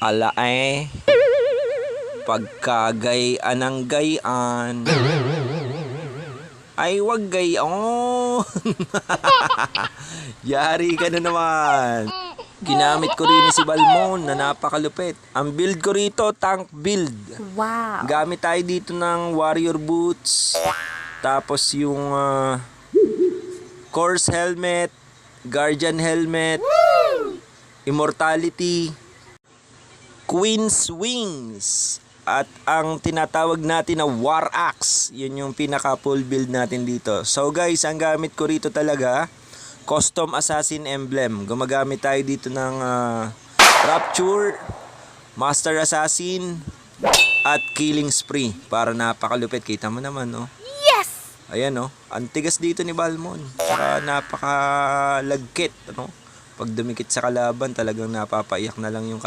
Ala pagkagayan ng gayan, ay wag gayon. Yari ka na naman. Ginamit ko rin si Balmon na napakalupit. Ang build ko rito, tank build. Wow. Gamit tayo dito ng warrior boots. Tapos yung course helmet, guardian helmet, immortality, queen's wings, at ang tinatawag natin na war axe. Yun yung pinaka full build natin dito. So guys, ang gamit ko rito talaga, custom assassin emblem. Gumagamit tayo dito ng rapture, master assassin, at killing spree. Para napakalupit. Kita mo naman, no? Yes! Ayan, no? Ang tigas dito ni Balmon. Saka napakalagkit, ano? Pag dumikit sa kalaban, talagang napapaiyak na lang yung